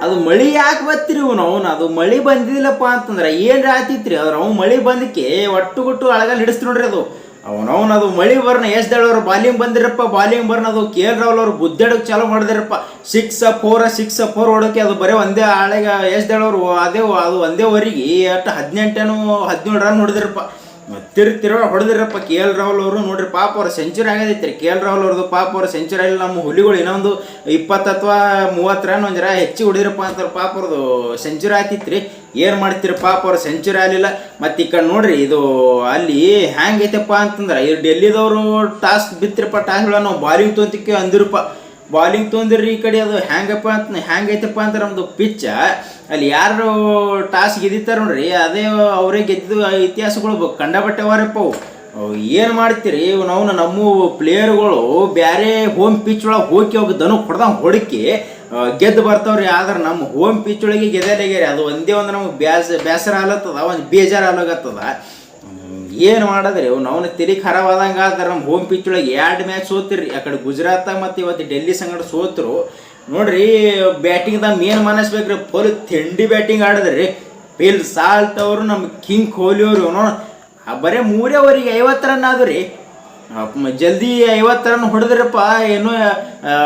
ಅದು ಮಳಿ ಯಾಕೆ ಬತ್ತಿರಿ ಅವ್ನು ಅದು ಮಳಿ ಬಂದಿಲ್ಲಪ್ಪ ಅಂತಂದ್ರೆ ಏನು ಆತಿತ್ರಿ ಅದ್ರ ಅವ್ನು ಮಳಿ ಬಂದಕ್ಕೆ ಒಟ್ಟುಗುಟ್ಟು ಅಳಗಲ್ಲಿ ಹಿಡಿಸ್ತು ನೋಡ್ರಿ ಅದು ಅದು ಮಳಿ ಬರ್ನ ಎಸ್ ದೇಳವ್ರು ಬಾಲಿಂಗ್ ಬಂದಿರಪ್ಪ ಬಾಲಿಂಗ್ ಬರ್ನ ಅದು ಕೆ ಎಲ್ ರಾಹುಲ್ ಅವ್ರು ಬುದ್ಧಾಡಕ್ಕೆ ಚಾಲೂ ಮಾಡಿದಿರಪ್ಪ 6-4 ಹೊಡೋಕೆ ಅದು ಬರೀ ಒಂದೇ ಆಳೆಗ ಎಸ್ ದೇಳವ್ರು ಅದು ಒಂದೇ ಓವರಿಗೆ ಅಷ್ಟು 17 ರನ್ ಹೊಡೆದಿರಪ್ಪ ತಿರ್ವ ಹೊಡೆದಿರಪ್ಪ ಕೆ ಎಲ್ ರಾಹುಲ್ ಅವರು ನೋಡ್ರಿ ಪಾಪ ಅವ್ರ ಸೆಂಚುರಿ ಆಗದೈತ್ರಿ ಕೆ ಎಲ್ ರಾಹುಲ್ ಅವ್ರದ್ದು ಪಾಪ ಅವ್ರ ಸೆಂಚುರಿ ಆಗಲಿ ನಮ್ಮ ಹುಲಿಗಳು ಇನ್ನೊಂದು 20 ಅಥವಾ 30 ರನ್ ಒಂದು ಜರ ಹೆಚ್ಚಿಗೆ ಹೊಡಿರಪ್ಪ ಅಂತಾರೆ ಪಾಪ ಅವ್ರದ್ದು ಸೆಂಚುರಿ ಆತಿತ್ರಿ ಏನು ಮಾಡ್ತೀರಿ ಪಾಪ ಅವ್ರ ಸೆಂಚುರಿ ಆಗಲಿಲ್ಲ ಮತ್ತು ಈ ಕಡೆ ನೋಡ್ರಿ ಇದು ಅಲ್ಲಿ ಹ್ಯಾಂಗೈತಪ್ಪ ಅಂತಂದ್ರೆ ಈ ಡೆಲ್ಲಿದವರು ಟಾಸ್ ಬಿತ್ತಿರಪ್ಪ ಟಾಸ್ಗಳ ನಾವು ಬಾಲಿಂಗ್ ತೊಂತಿಕ್ಕೆ ಅಂದಿರಪ್ಪ ಬಾಲಿಂಗ್ ತೊಂದಿರ್ರಿ ಈ ಕಡೆ ಅದು ಹ್ಯಾಂಗೈತಪ್ಪ ಅಂದ್ರೆ ನಮ್ಮದು ಪಿಚ್ಚ ಅಲ್ಲಿ ಯಾರು ಟಾಸ್ ಗೆದ್ದಿರ್ತಾರೆ ನೋಡ್ರಿ ಅದೇ ಅವರೇ ಗೆದ್ದಿದ್ದು ಇತಿಹಾಸಗಳು ಕಂಡಬಟ್ಟೆವರಪ್ಪ ಅವು ಏನು ಮಾಡ್ತೀರಿ ನಾವು ನಮ್ಮ ಪ್ಲೇಯರ್ಗಳು ಬೇರೆ ಹೋಮ್ ಪಿಚ್ ಒಳಗೆ ಹೋಗಿ ದನು ಹೊಡೆದಂಗೆ ಹೊಡಕ್ಕೆ ಗೆದ್ದು ಬರ್ತಾವ್ರಿ ಆದ್ರೆ ನಮ್ಮ ಹೋಮ್ ಪಿಚ್ ಒಳಗೆ ಗೆದ್ದಲಾಗ್ಯಾರಿ ಅದು ಒಂದೇ ಒಂದು ನಮಗೆ ಬೇಸರ ಆಗ್ಲತ್ತದ ಒಂದು ಬೇಜಾರು ಆಗ್ಲಾಗತ್ತದ ಏನು ಮಾಡೋದ್ರಿ ನಾವು ತಲೆ ಖರಾಬ್ ಆದಂಗೆ ಆದ್ರೆ ನಮ್ಮ ಹೋಮ್ ಪಿಚ್ ಒಳಗೆ 2 ಮ್ಯಾಚ್ ಸೋತಿರಿ ಆ ಕಡೆ ಗುಜರಾತ್ ಮತ್ತು ಇವತ್ತು ಡೆಲ್ಲಿ ಸಂಗಡ ಸೋತರು ನೋಡ್ರಿ ಬ್ಯಾಟಿಂಗ್ದಾಗ ಮೇನ್ ಮನಸ್ಬೇಕ್ರಿ ಫುಲ್ ಥಂಡಿ ಬ್ಯಾಟಿಂಗ್ ಆಡಿದ್ರಿ ಫಿಲ್ ಸಾಲ್ಟ್ ಅವರು ನಮ್ಮ ಕಿಂಗ್ ಕೊಹ್ಲಿ ಅವರು ಬರೀ 3 ಓವರಿಗೆ 50 ರನ್ ಆದ್ರಿ ರೀ ಜಲ್ದಿ 50 ರನ್ ಹೊಡೆದ್ರಪ್ಪ ಏನು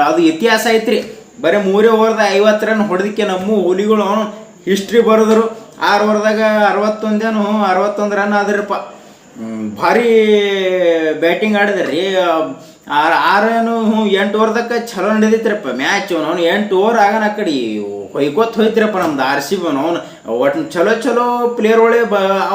ಅದು ಇತಿಹಾಸ ಐತ್ರಿ ಬರೀ 3 ಓವರ್ದಾಗ 50 ರನ್ ಹೊಡೆದಕ್ಕೆ ನಮ್ಮ ಹುಲಿಗಳು ಹಿಸ್ಟ್ರಿ ಬರೆದ್ರು 6 ಓವರ್ದಾಗ 61 ರನ್ ಆದ್ರಪ್ಪ ಭಾರಿ ಬ್ಯಾಟಿಂಗ್ ಆಡಿದ್ರಿ 8 ಓವರ್ದಕ್ಕೆ ಚಲೋ ನಡೆದಿತ್ರಪ್ಪ ಮ್ಯಾಚ್ ಅವ್ನು 8 ಓವರ್ ಆಗನ ಆ ಕಡೆ ಹೋಯ್ತಿರಪ್ಪ ನಮ್ದು RCB ಅವ್ನು ಒಟ್ಟು ಚಲೋ ಪ್ಲೇಯರ್ಗಳೇ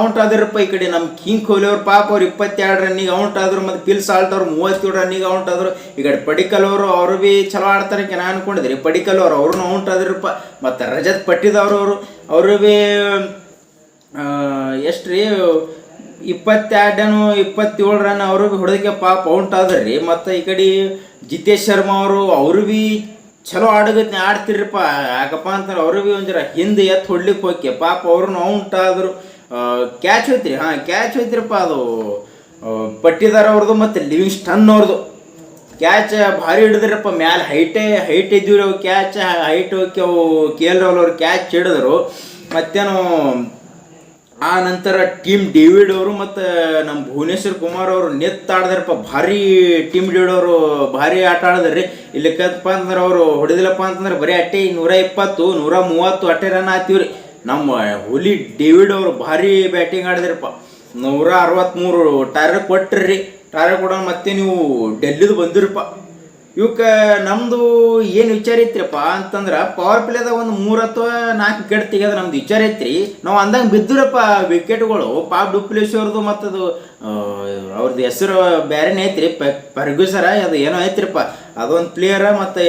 ಔಟ್ ಆದಿರಪ್ಪ ಈ ಕಡೆ ನಮ್ಮ ಕಿಂಗ್ ಕೊಹ್ಲಿ ಅವ್ರು ಪಾಪ ಅವ್ರು 22 ರನ್ನಿಗೆ ಔಟ್ ಆದ್ರು ಮತ್ತು ಫಿಲ್ ಸಾಲ್ಟ್ ಅವ್ರು 37 ರನ್ನಿಗೆ ಔಟ್ ಆದರು ಈ ಕಡೆ ಪಡಿಕಲ್ ಅವರು ಭೀ ಚಲೋ ಆಡ್ತಾರೆ ನಾನು ಅನ್ಕೊಂಡಿದ್ರಿ ಪಡಿಕಲ್ ಅವ್ರನ್ನೂ ಔಟ್ ಆದಿರಪ್ಪ ಮತ್ತು ರಜತ್ ಪಟ್ಟಿದವ್ರು ಅವರು ಭೀ ಎಷ್ಟು ರೀ 27 ರನ್ ಅವರು ಭೀ ಹೊಡೆದಕ್ಕೆ ಪಾಪ ಔಟ್ ಆದ್ರಿ ಮತ್ತು ಈ ಕಡೆ ಜಿತೇಶ್ ಶರ್ಮಾ ಅವರು ಭೀ ಚಲೋ ಆಡ್ತಿರ್ರಪ್ಪ ಯಾಕಪ್ಪ ಅಂತಾರೆ ಅವರು ಭೀ ಒಂದು ಜರ ಹಿಂದೆ ಎತ್ತು ಹೊಡ್ಲಿಕ್ಕೆ ಹೋಗಿ ಪಾಪ ಅವ್ರನ್ನ ಔಟ್ ಆದರು ಕ್ಯಾಚ್ ಹೋಯ್ತ್ರಿ ಕ್ಯಾಚ್ ಹೋಯ್ತಿರಪ್ಪ ಅದು ಪಟ್ಟಿದಾರ ಅವ್ರದ್ದು ಮತ್ತು ಲಿವಿಂಗ್ಸ್ಟನ್ ಅವ್ರದ್ದು ಕ್ಯಾಚ್ ಭಾರಿ ಹಿಡಿದ್ರಪ್ಪ ಮ್ಯಾಲೆ ಹೈಟ್ ಇದ್ದೀವ್ರಿ ಅವು ಕ್ಯಾಚ್ ಹೈಟ್ ಹೋಗಿ ಅವು ಕೆ ಎಲ್ ರಾಹುಲ್ ಅವ್ರು ಕ್ಯಾಚ್ ಹಿಡಿದ್ರು ಮತ್ತೇನು ಆ ನಂತರ ಟೀಮ್ ಡೇವಿಡ್ ಅವರು ಮತ್ತು ನಮ್ಮ ಭುವನೇಶ್ವರ್ ಕುಮಾರ್ ಅವರು ಆಡಿದ್ರಪ್ಪ ಭಾರಿ ಟೀಮ್ ಡೇವಿಡ್ ಅವರು ಭಾರಿ ಆಟ ಆಡಿದ್ರಿ ಇಲ್ಲಕ್ಕಪ್ಪ ಅಂದ್ರೆ ಅವರು ಹೊಡೆದಿಲ್ಲಪ್ಪ ಅಂತಂದ್ರೆ ಬರೀ ಅಟ್ಟೆ 120 130 ಅಟ್ಟೆ ರನ್ ಆತೀವ್ರಿ ನಮ್ಮ ಹುಲಿ ಡೇವಿಡ್ ಅವರು ಭಾರಿ ಬ್ಯಾಟಿಂಗ್ ಆಡಿದ್ರಪ್ಪ 163 ಟಾರ್ಗೆಟ್ ಕೊಟ್ರಿ ಟಾರ್ಗೆಟ್ ಕೊಡೋ ಮತ್ತೆ ನೀವು ಡೆಲ್ಲಿದು ಬಂದಿರಪ್ಪ ಇವಕ್ಕೆ ನಮ್ಮದು ಏನು ವಿಚಾರ ಐತ್ರಿಪ್ಪ ಅಂತಂದ್ರೆ ಪವರ್ ಪ್ಲೇದಾಗ ಒಂದು 3 ಅಥವಾ 4 ವಿಕೆಟ್ ತೆಗೆದ್ರೆ ನಮ್ದು ವಿಚಾರ ಐತ್ರಿ ನಾವು ಅಂದಂಗೆ ಬಿದ್ದುರಪ್ಪ ವಿಕೆಟ್ಗಳು ಪಾಪ್ ಡುಪ್ಲೇಶ್ ಅವ್ರದ್ದು ಮತ್ತು ಅದು ಅವ್ರದ್ದು ಹೆಸರು ಬೇರೆನೇ ಐತ್ರಿ ಫರ್ಗ್ಯೂಸರ ಅದು ಏನೋ ಐತ್ರಿಪ್ಪ ಅದೊಂದು ಪ್ಲೇಯರ ಮತ್ತು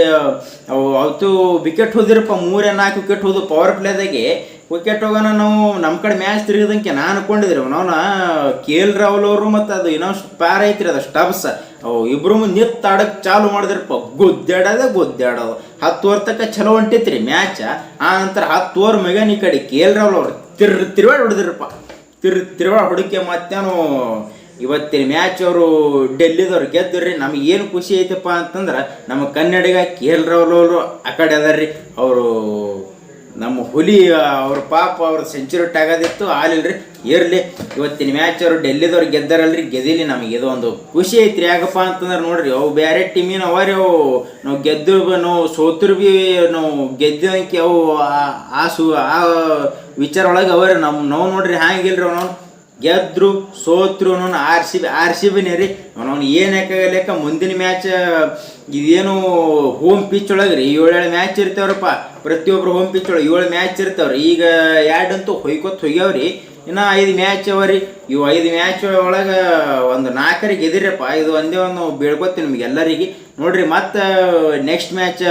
ಅವತ್ತು ವಿಕೆಟ್ ಹೋದಿರಪ್ಪ 3-4 ವಿಕೆಟ್ ಹೋದು ಪವರ್ ಪ್ಲೇದಾಗೆ ವಿಕೆಟ್ ಹೋಗೋಣ ನಾವು ನಮ್ಮ ಕಡೆ ಮ್ಯಾಚ್ ತಿರುಗಿದಂಗೆ ನಾನು ಅನ್ಕೊಂಡಿದ್ರಿ ನಾವು ಕೆ ಎಲ್ ರಾಹುಲ್ ಅವರು ಮತ್ತು ಅದು ಇನ್ನೊಂದು ಪ್ಯಾರ್ ಐತ್ರಿ ಅದು ಸ್ಟಬ್ಸ್ ಅವು ಇಬ್ಬರು ಆಡಕ್ಕೆ ಚಾಲು ಮಾಡಿದ್ರಪ್ಪ ಗುದ್ದಾಡೋದು 10 ಓವರ್ ತನಕ ಚಲೋ ಹೊಂಟಿತ್ರಿ ಮ್ಯಾಚ್ ಆ ನಂತರ 10 ಓವರ್ ಮೆಗನ್ ಈ ಕಡೆ ಕೆ ಎಲ್ ರಾಹುಲ್ ಅವರು ತಿರುವಾಡಿ ಹೊಡೆದಿರಪ್ಪ ತಿರುವಾಡಿ ಹೊಡಕ್ಕೆ ಮತ್ತೇನು ಇವತ್ತಿನ ಮ್ಯಾಚ್ ಅವರು ಡೆಲ್ಲಿದವ್ರು ಗೆದ್ದುರ್ರಿ ನಮಗೆ ಏನು ಖುಷಿ ಐತಪ್ಪ ಅಂತಂದ್ರೆ ನಮ್ಮ ಕನ್ನಡಿಗ ಕೆ ಎಲ್ ರಾಹುಲ್ ಅವರು ಆ ಕಡೆ ಅದಾರ್ರಿ ಅವರು ನಮ್ಮ ಹುಲಿ ಅವ್ರ ಪಾಪ ಅವ್ರ ಸೆಂಚುರಿ ಆಗೋದಿತ್ತು ಆಲಿಲ್ರಿ ಇರಲಿ ಇವತ್ತಿನ ಮ್ಯಾಚ್ ಅವರು ಡೆಲ್ಲಿದವ್ರು ಗೆದ್ದಾರಲ್ರಿ ಗೆದಿಲಿ ನಮಗೆ ಇದು ಒಂದು ಖುಷಿ ಐತ್ರಿ ಯಾಕಪ್ಪ ಅಂತಂದ್ರೆ ನೋಡ್ರಿ ಅವು ಬೇರೆ ಟೀಮಿನ ಅವರಿ ಅವು ನಾವು ಗೆದ್ದು ನಾವು ಸೋತರು ಭೀ ನಾವು ಗೆದ್ದಂಗೆ ಅವು ಆ ವಿಚಾರ ಒಳಗೆ ಅವರಿ ನಾವು ನೋಡ್ರಿ ಹ್ಯಾಂಗಿಲ್ರಿ ನಾವು ಗೆದ್ರು ಸೋತ್ರು RCB ರೀ ಅವನು ಏನು ಯಾಕಾಗಲೇಕ ಮುಂದಿನ ಮ್ಯಾಚ್ ಇದೇನು ಹೋಮ್ ಪಿಚ್ ಒಳಗೆ ರೀ 7 ಮ್ಯಾಚ್ ಇರ್ತಾವ್ರಪ್ಪ ಪ್ರತಿಯೊಬ್ಬರು ಹೋಮ್ ಪಿಚ್ ಒಳಗೆ 7 ಮ್ಯಾಚ್ ಇರ್ತಾವ್ರಿ ಈಗ 2 ಅಂತೂ ಹೋಗ್ಯಾವ್ರಿ ಇನ್ನು 5 ಮ್ಯಾಚ್ ಅವರಿ ಇವು 5 ಮ್ಯಾಚ್ ಒಳಗೆ ಒಂದು 4 ಗೆದಿರಪ್ಪ ಇದು ಒಂದೇ ಒಂದು ಬೇಡ್ಕೊತೀನಿ ನಿಮ್ಗೆ ಎಲ್ಲರಿಗೆ ನೋಡ್ರಿ ಮತ್ತು ನೆಕ್ಸ್ಟ್ ಮ್ಯಾಚ್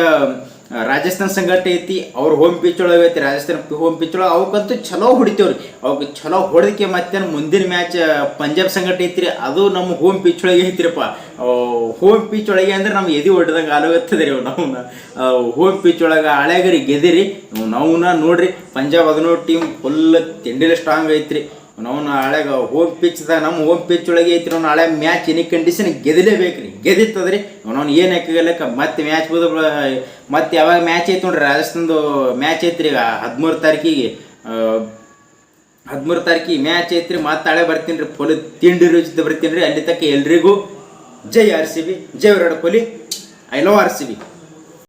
ರಾಜಸ್ಥಾನ್ ಸಂಘಟ ಐತಿ ಅವ್ರ ಹೋಮ್ ಪಿಚ್ ಒಳಗೆ ಐತಿ ರಾಜಸ್ಥಾನ ಹೋಮ್ ಪಿಚ್ ಒಳಗೆ ಅವಕ್ಕಂತೂ ಚಲೋ ಹೊಡಿತೇವ್ರಿ ಅವಕ್ಕೆ ಚಲೋ ಹೊಡೆದಕ್ಕೆ ಮತ್ತೇನು ಮುಂದಿನ ಮ್ಯಾಚ್ ಪಂಜಾಬ್ ಸಂಘಟ ಐತ್ರಿ ಅದು ನಮ್ಮ ಹೋಮ್ ಪಿಚ್ ಒಳಗೆ ಐತಿರಪ್ಪ ಹೋಮ್ ಪಿಚ್ ಒಳಗೆ ಅಂದ್ರೆ ನಮ್ಗೆ ಎದಿ ಹೊಡೆದಂಗೆ ಆಲೋಗತ್ತದ ರೀ ನಾವು ಹೋಮ್ ಪಿಚ್ ಒಳಗೆ ಹಳೆಗರಿ ಗೆದಿರಿ ನಾವು ನೋಡ್ರಿ ಪಂಜಾಬ್ 17 ಟೀಮ್ ಫುಲ್ ತಿಂಡಿಲಿ ಸ್ಟ್ರಾಂಗ್ ಐತ್ರಿ ನಾವು ನಾಳೆಗ ಹೋಮ್ ಪಿಚ್ದಾಗ ನಮ್ಮ ಹೋಮ್ ಪಿಚ್ ಒಳಗೆ ಐತ್ರಿ ನಾವು ನಾಳೆ ಮ್ಯಾಚ್ ಎನಿ ಕಂಡೀಷನ್ ಗೆದಿಲೇಬೇಕು ರೀ, ಗೆದಿತ್ತದ್ರಿ ನಾವು ಏನು ಹಾಕಿಗಲ್ಲಕ್ಕ ಮತ್ತೆ ಮ್ಯಾಚ್ ಬೋದು. ಮತ್ತೆ ಯಾವಾಗ ಮ್ಯಾಚ್ ಐತೆ ನೋಡ್ರಿ, ರಾಜಸ್ಥಾನದು ಮ್ಯಾಚ್ ಐತ್ರಿ ಈಗ 13 ತಾರೀಕಿಗೆ 13 ತಾರೀಕಿಗೆ ಮ್ಯಾಚ್ ಐತ್ರಿ. ಮತ್ತೆ ನಾಳೆ ಬರ್ತೀನಿ ರೀ, ಫುಲ್ ತಿಂಡಿ ರುಚಿತ ಬರ್ತೀನಿ ರೀ. ಅಲ್ಲಿ ತಕ್ಕ ಎಲ್ರಿಗೂ ಜೈ RCB, Jai Virat Kohli, I love RCB.